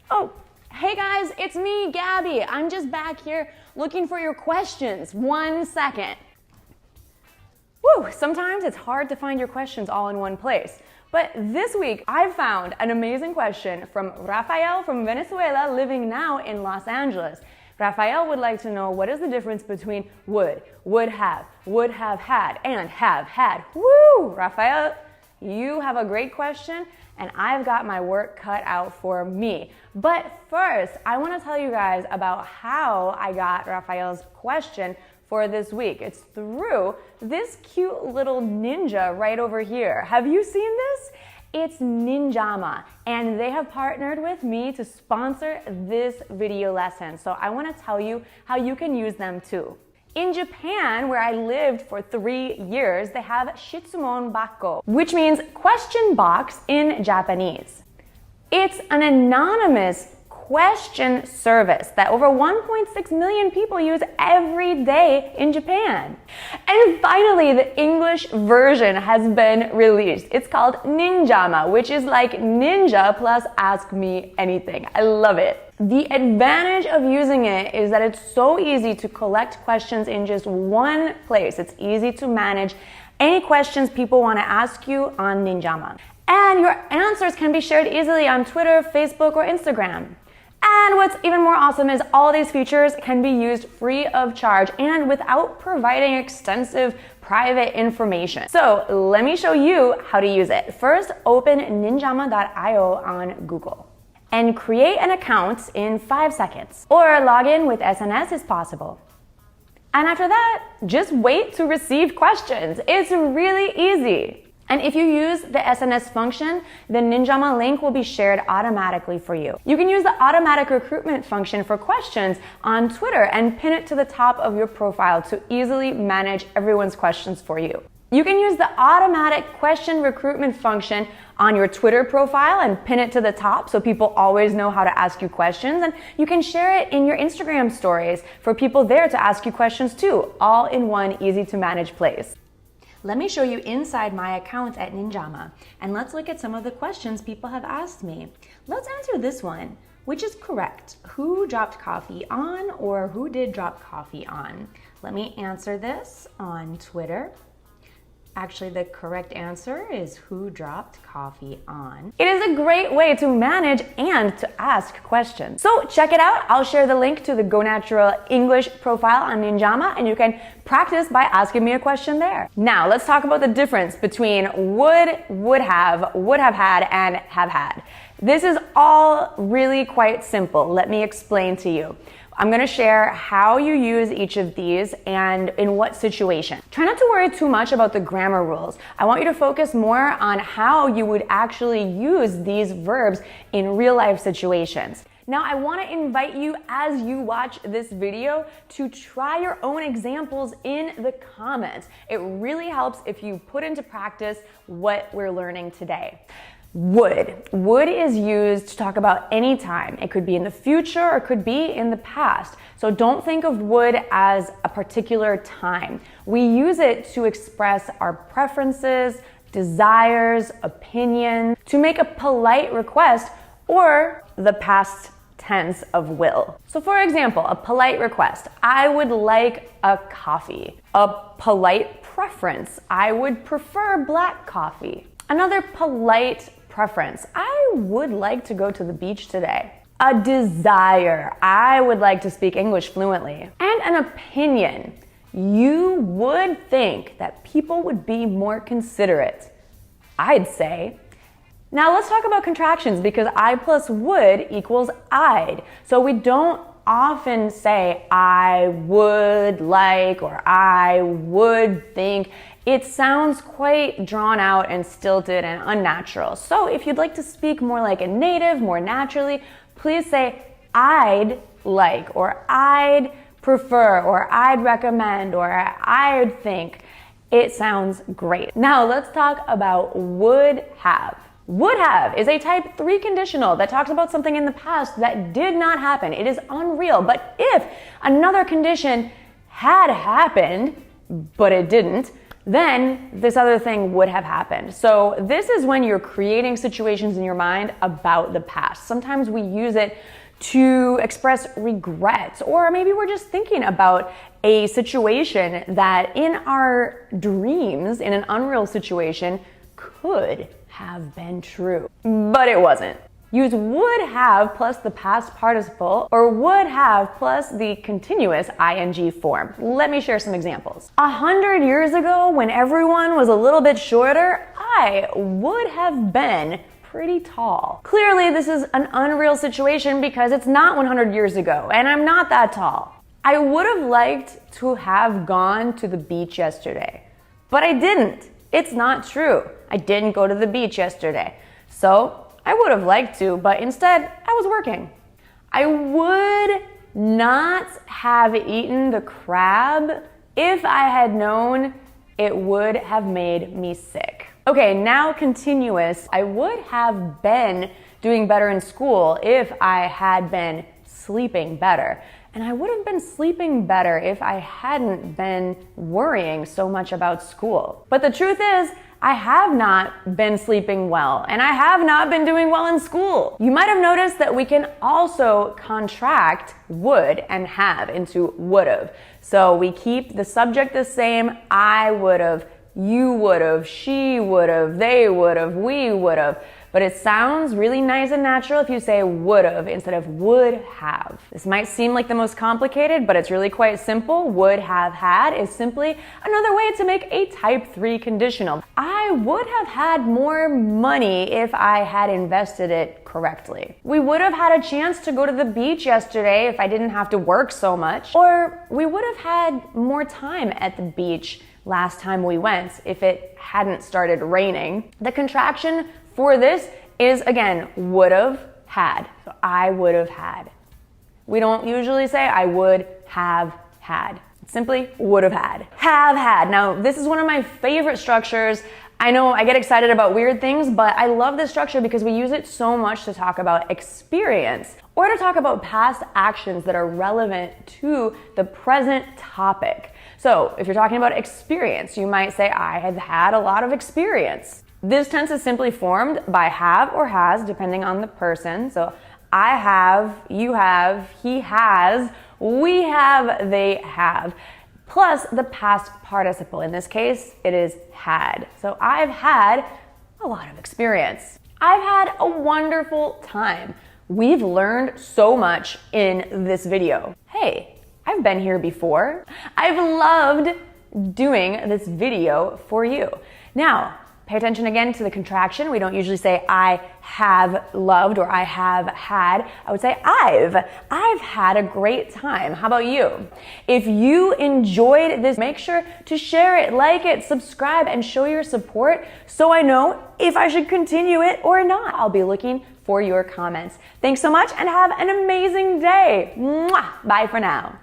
Oh, hey guys, it's me, Gabby. I'm just back here looking for your questions. 1 second. Whew, sometimes it's hard to find your questions all in one place. But this week, I found an amazing question from Rafael from Venezuela, living now in Los Angeles. Rafael would like to know, what is the difference between would have had, and have had? Woo! Rafael, you have a great question, and I've got my work cut out for me. But first, I want to tell you guys about how I got Rafael's question for this week. It's through this cute little ninja right over here. Have you seen this? It's Ninjama, and they have partnered with me to sponsor this video lesson. So I want to tell you how you can use them too. In Japan, where I lived for 3 years, they have Shitsumon Bakko, which means question box in Japanese. It's an anonymous question service that over 1.6 million people use every day in Japan. And finally, the English version has been released. It's called Ninjama, which is like ninja plus ask me anything. I love it. The advantage of using it is that it's so easy to collect questions in just one place. It's easy to manage any questions people want to ask you on Ninjama. And your answers can be shared easily on Twitter, Facebook, or Instagram. And what's even more awesome is all these features can be used free of charge and without providing extensive private information. So let me show you how to use it. First, open ninjama.io on Google and create an account in 5 seconds. Or log in with SNS is possible. And after that, just wait to receive questions. It's really easy. And if you use the SNS function, the Ninjama link will be shared automatically for you. You can use the automatic recruitment function for questions on Twitter and pin it to the top of your profile to easily manage everyone's questions for you. You can use the automatic question recruitment function on your Twitter profile and pin it to the top so people always know how to ask you questions. And you can share it in your Instagram stories for people there to ask you questions too, all in one easy to manage place. Let me show you inside my account at Ninjama, and let's look at some of the questions people have asked me. Let's answer this one. Which is correct? Who dropped coffee on, or who did drop coffee on? Let me answer this on Twitter. Actually, the correct answer is who dropped coffee on. It is a great way to manage and to ask questions. So check it out. I'll share the link to the Go Natural English profile on Ninjama, and you can practice by asking me a question there. Now, let's talk about the difference between would have had, and have had. This is all really quite simple. Let me explain to you. I'm going to share how you use each of these and in what situation. Try not to worry too much about the grammar rules. I want you to focus more on how you would actually use these verbs in real life situations. Now, I want to invite you as you watch this video to try your own examples in the comments. It really helps if you put into practice what we're learning today. Would is used to talk about any time. It could be in the future or it could be in the past. So don't think of would as a particular time. We use it to express our preferences, desires, opinions, to make a polite request, or the past tense of will. So for example, a polite request, I would like a coffee. A polite preference, I would prefer black coffee. Another polite preference, I would like to go to the beach today. A desire, I would like to speak English fluently. And an opinion, you would think that people would be more considerate, I'd say. Now let's talk about contractions, because I plus would equals I'd. So we don't often say I would like or I would think. It sounds quite drawn out and stilted and unnatural. So if you'd like to speak more like a native, more naturally, please say I'd like, or I'd prefer, or I'd recommend, or I'd think. It sounds great. Now let's talk about would have. Would have is a type 3 conditional that talks about something in the past that did not happen. It is unreal. But if another condition had happened, but it didn't, then this other thing would have happened. So this is when you're creating situations in your mind about the past. Sometimes we use it to express regret, or maybe we're just thinking about a situation that in our dreams, in an unreal situation, could have been true, but it wasn't. Use would have plus the past participle, or would have plus the continuous ing form. Let me share some examples. 100 years ago, when everyone was a little bit shorter, I would have been pretty tall. Clearly, this is an unreal situation because it's not 100 years ago, and I'm not that tall. I would have liked to have gone to the beach yesterday, but I didn't. It's not true. I didn't go to the beach yesterday. So I would have liked to, but instead I was working. I would not have eaten the crab if I had known it would have made me sick. Okay, now continuous. I would have been doing better in school if I had been sleeping better. And I would have been sleeping better if I hadn't been worrying so much about school. But the truth is, I have not been sleeping well, and I have not been doing well in school. You might have noticed that we can also contract would and have into would've. So we keep the subject the same. I would've, you would've, she would've, they would've, we would've. But it sounds really nice and natural if you say would've instead of would have. This might seem like the most complicated, but it's really quite simple. Would have had is simply another way to make a type 3 conditional. I would have had more money if I had invested it correctly. We would have had a chance to go to the beach yesterday if I didn't have to work so much. Or we would have had more time at the beach last time we went if it hadn't started raining. The contraction for this is, again, would have had. So I would have had. We don't usually say I would have had. It's simply would have had. Have had. Now, this is one of my favorite structures. I know I get excited about weird things, but I love this structure because we use it so much to talk about experience or to talk about past actions that are relevant to the present topic. So if you're talking about experience, you might say, I have had a lot of experience. This tense is simply formed by have or has, depending on the person. So I have, you have, he has, we have, they have, plus the past participle. In this case, it is had. So I've had a lot of experience. I've had a wonderful time. We've learned so much in this video. Hey, I've been here before. I've loved doing this video for you. Now, pay attention again to the contraction. We don't usually say I have loved or I have had. I would say I've had a great time. How about you? If you enjoyed this, make sure to share it, like it, subscribe, and show your support so I know if I should continue it or not. I'll be looking for your comments. Thanks so much and have an amazing day. Mwah! Bye for now.